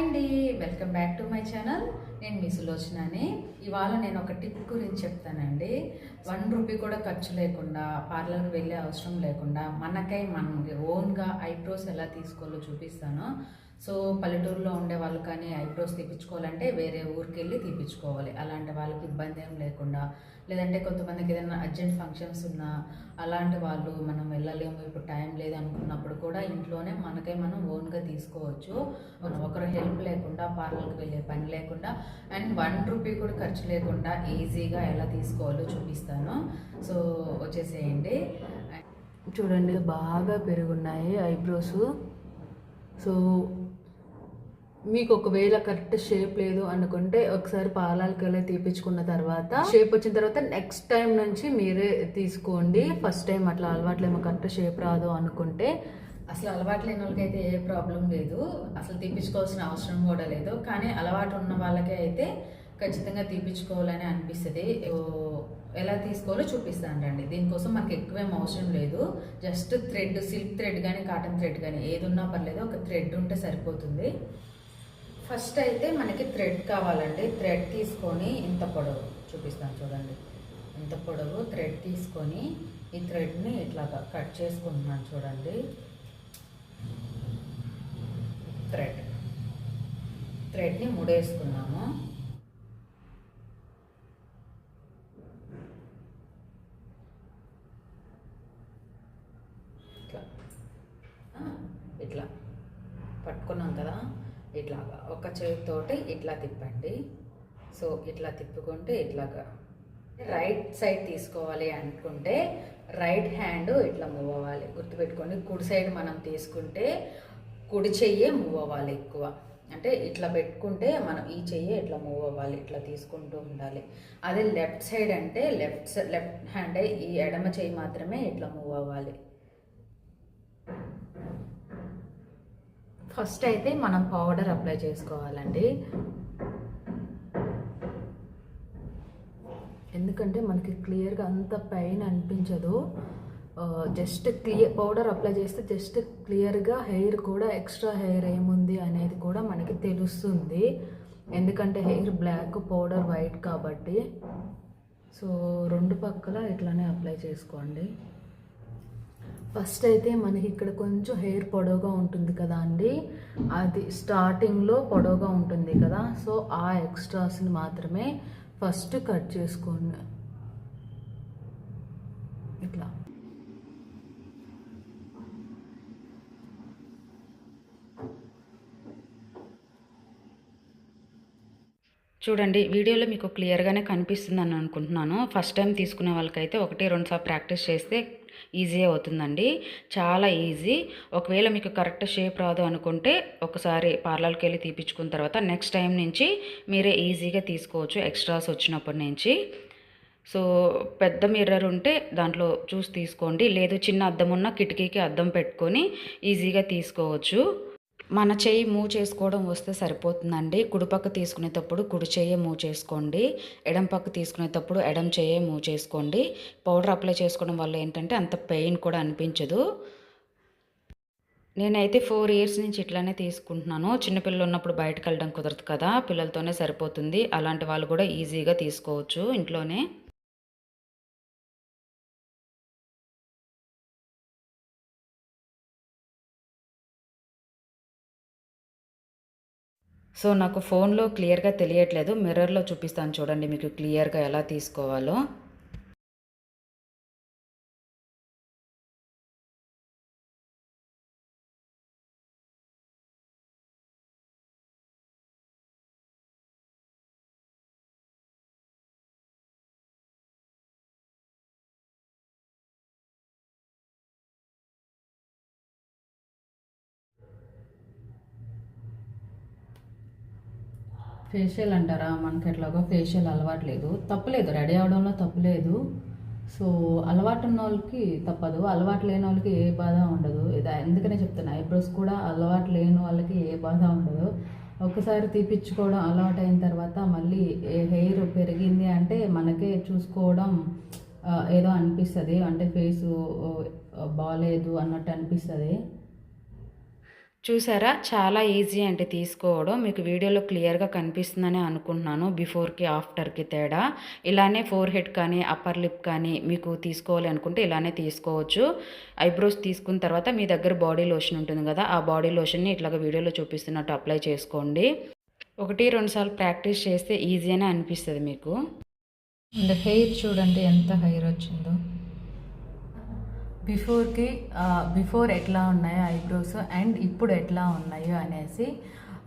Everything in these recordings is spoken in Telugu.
అండి, welcome back to my channel. నేను మీ సులోచనని. ఇవాళ నేను ఒక టిప్ గురించి చెప్తానండి. 1 రూపీ కూడా ఖర్చు లేకుండా, పార్లర్కి వెళ్ళే అవసరం లేకుండా మనకి ఓన్గా ఐబ్రోస్ ఎలా తీసుకోవాలో చూపిస్తాను. సో పల్లెటూరులో ఉండే వాళ్ళు కానీ ఐబ్రోస్ తీపించుకోవాలంటే వేరే ఊరికి వెళ్ళి తీపించుకోవాలి. అలాంటి వాళ్ళకి ఇబ్బంది ఏం లేకుండా, లేదంటే కొంతమందికి ఏదైనా అర్జెంట్ ఫంక్షన్స్ ఉన్నా అలాంటి వాళ్ళు మనం వెళ్ళలేము, ఇప్పుడు టైం లేదు అనుకున్నప్పుడు కూడా ఇంట్లోనే మనం ఓన్గా తీసుకోవచ్చు. ఒకరు హెల్ప్ లేకుండా, పార్లర్కి వెళ్ళే పని లేకుండా, అండ్ 1 రూపీ కూడా ఖర్చు లేకుండా ఈజీగా ఎలా తీసుకోవాలో చూపిస్తాను. సో వచ్చేసేయండి. చూడండి, బాగా పెరుగున్నాయి ఐబ్రోస్. సో మీకు ఒకవేళ కరెక్ట్ షేప్ లేదు అనుకుంటే ఒకసారి పార్లర్కి వెళ్ళి తీపించుకున్న తర్వాత షేప్ వచ్చిన తర్వాత నెక్స్ట్ టైం నుంచి మీరే తీసుకోండి. ఫస్ట్ టైం అట్లా అలవాట్లేమో కరెక్ట్ షేప్ రాదు అనుకుంటే, అసలు అలవాటు లేని వాళ్ళకైతే ఏ ప్రాబ్లం లేదు, అసలు తీపించుకోవాల్సిన అవసరం కూడా లేదు. కానీ అలవాటు ఉన్న వాళ్ళకే అయితే ఖచ్చితంగా తీపించుకోవాలని అనిపిస్తుంది. ఎలా తీసుకోవాలో చూపిస్తాను రండి. దీనికోసం మనకి ఎక్కువేం అవసరం లేదు. జస్ట్ థ్రెడ్, సిల్క్ థ్రెడ్ కానీ కాటన్ థ్రెడ్ కానీ ఏది ఉన్నా పర్లేదు, ఒక థ్రెడ్ ఉంటే సరిపోతుంది. ఫస్ట్ అయితే మనకి థ్రెడ్ కావాలండి. థ్రెడ్ తీసుకొని ఇంత పొడవు చూపిస్తాను చూడండి, ఇంత పొడవు థ్రెడ్ తీసుకొని ఈ థ్రెడ్ని ఇట్లాగా కట్ చేసుకుంటున్నాను చూడండి. థ్రెడ్ని ముడేసుకున్నాము. ఇట్లా పట్టుకున్నాం కదా, ఇట్లాగా ఒక చేతితోటి ఇట్లా తిప్పండి. సో ఇట్లా తిప్పుకుంటే ఇట్లాగా రైట్ సైడ్ తీసుకోవాలి అనుకుంటే రైట్ హ్యాండ్ ఇట్లా మూవ్ అవ్వాలి. గుర్తుపెట్టుకోండి, కుడి సైడ్ మనం తీసుకుంటే కుడి చెయ్యే మూవ్ అవ్వాలి ఎక్కువ. అంటే ఇట్లా పెట్టుకుంటే మనం ఈ చెయ్యి ఇట్లా మూవ్ అవ్వాలి, ఇట్లా తీసుకుంటూ ఉండాలి. అదే లెఫ్ట్ సైడ్ అంటే లెఫ్ట్ హ్యాండ్ ఈ ఎడమ చెయ్యి మాత్రమే ఇట్లా మూవ్ అవ్వాలి. ఫస్ట్ అయితే మనం పౌడర్ అప్లై చేసుకోవాలండి. ఎందుకంటే మనకి క్లియర్గా అంత పెయిన్ అనిపించదు. జస్ట్ పౌడర్ అప్లై చేస్తే జస్ట్ క్లియర్గా హెయిర్ కూడా ఎక్స్ట్రా హెయిర్ ఏముంది అనేది కూడా మనకి తెలుస్తుంది. ఎందుకంటే హెయిర్ బ్లాక్, పౌడర్ వైట్ కాబట్టి. సో 2 పక్కల ఇట్లానే అప్లై చేసుకోండి. ఫస్ట్ అయితే మనకి ఇక్కడ కొంచెం హెయిర్ పొడవుగా ఉంటుంది కదా అండి, అది స్టార్టింగ్లో పొడవుగా ఉంటుంది కదా. సో ఆ ఎక్స్ట్రాస్ని మాత్రమే ఫస్ట్ కట్ చేసుకోండి. ఇట్లా చూడండి, వీడియోలో మీకు క్లియర్గానే కనిపిస్తుందని అనుకుంటున్నాను. ఫస్ట్ టైం తీసుకునే వాళ్ళకైతే 1-2 సార్లు ప్రాక్టీస్ చేస్తే ఈజీ అవుతుందండి, చాలా ఈజీ. ఒకవేళ మీకు కరెక్ట్ షేప్ రాదు అనుకుంటే ఒకసారి పార్లర్కి వెళ్ళి తీపించుకున్న తర్వాత నెక్స్ట్ టైం నుంచి మీరే ఈజీగా తీసుకోవచ్చు ఎక్స్ట్రాస్ వచ్చినప్పటి నుంచి. సో పెద్ద మిర్రర్ ఉంటే దాంట్లో చూసి తీసుకోండి, లేదు చిన్న అద్దం ఉన్న కిటికీకి అద్దం పెట్టుకొని ఈజీగా తీసుకోవచ్చు. మన చెయ్యి మూవ్ చేసుకోవడం వస్తే సరిపోతుందండి. కుడిపక్క తీసుకునేటప్పుడు కుడి చెయ్యి మూవ్ చేసుకోండి, ఎడం పక్క తీసుకునేటప్పుడు ఎడం చెయ్యి మూవ్ చేసుకోండి. పౌడర్ అప్లై చేసుకోవడం వల్ల ఏంటంటే అంత పెయిన్ కూడా అనిపించదు. నేనైతే 4 ఇయర్స్ నుంచి ఇట్లానే తీసుకుంటున్నాను. చిన్నపిల్లలు ఉన్నప్పుడు బయటకు వెళ్ళడం కుదరదు కదా, పిల్లలతోనే సరిపోతుంది. అలాంటి వాళ్ళు కూడా ఈజీగా తీసుకోవచ్చు ఇంట్లోనే. సో నాకు ఫోన్లో క్లియర్గా తెలియట్లేదు, మిర్రర్లో చూపిస్తాను చూడండి మీకు క్లియర్గా ఎలా తీసుకోవాలో. ఫేషియల్ అంటారా, మనకి ఎట్లాగో ఫేషియల్ అలవాటు లేదు, తప్పలేదు, రెడీ అవడంలో తప్పలేదు. సో అలవాటు ఉన్న వాళ్ళకి తప్పదు, అలవాటు లేని వాళ్ళకి ఏ బాధ ఉండదు. ఎందుకనే చెప్తున్నా, ఐబ్రోస్ కూడా అలవాటు లేని వాళ్ళకి ఏ బాధ ఉండదు. ఒక్కసారి తీపిచ్చుకోవడం అలవాటు అయిన తర్వాత మళ్ళీ హెయిర్ పెరిగింది అంటే మనకే చూసుకోవడం ఏదో అనిపిస్తుంది, అంటే ఫేసు బాగాలేదు అన్నట్టు అనిపిస్తుంది. చూసారా చాలా ఈజీ అంటే తీసుకోవడం. మీకు వీడియోలో క్లియర్‌గా కనిపిస్తుందని అనుకుంటున్నాను. బిఫోర్‌కి, ఆఫ్టర్‌కి తేడా. ఇలానే ఫోర్ హెడ్ కానీ, అప్పర్ లిప్ కానీ మీకు తీసుకోవాలి అనుకుంటే ఇలానే తీసుకోవచ్చు. ఐబ్రోస్ తీసుకున్న తర్వాత మీ దగ్గర బాడీ లోషన్ ఉంటుంది కదా! ఆ బాడీ లోషన్‌ని ఇట్లాగా వీడియోలో చూపిస్తున్నట్టు అప్లై చేసుకోండి. 1, 2 సార్లు ప్రాక్టీస్ చేస్తే ఈజీ అనే అనిపిస్తది మీకు. అండ్ హెయిర్ చూడండి ఎంత హెయిర్ వచ్చిందో. బిఫోర్ ఎట్లా ఉన్నాయో ఐబ్రోస్ అండ్ ఇప్పుడు ఎట్లా ఉన్నాయో అనేసి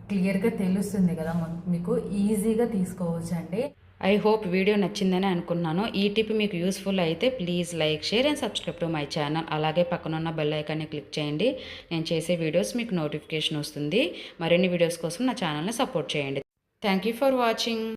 క్లియర్గా తెలుస్తుంది కదా, మీకు ఈజీగా తీసుకోవచ్చండి. ఐ హోప్ వీడియో నచ్చిందని అనుకుంటున్నాను. ఈ టిప్ మీకు యూస్ఫుల్ అయితే please like, share and subscribe to my channel. అలాగే పక్కనున్న బెల్ ఐకాన్ని క్లిక్ చేయండి. నేను చేసే వీడియోస్ మీకు నోటిఫికేషన్ వస్తుంది. మరిన్ని వీడియోస్ కోసం నా ఛానల్ని సపోర్ట్ చేయండి. Thank you for watching.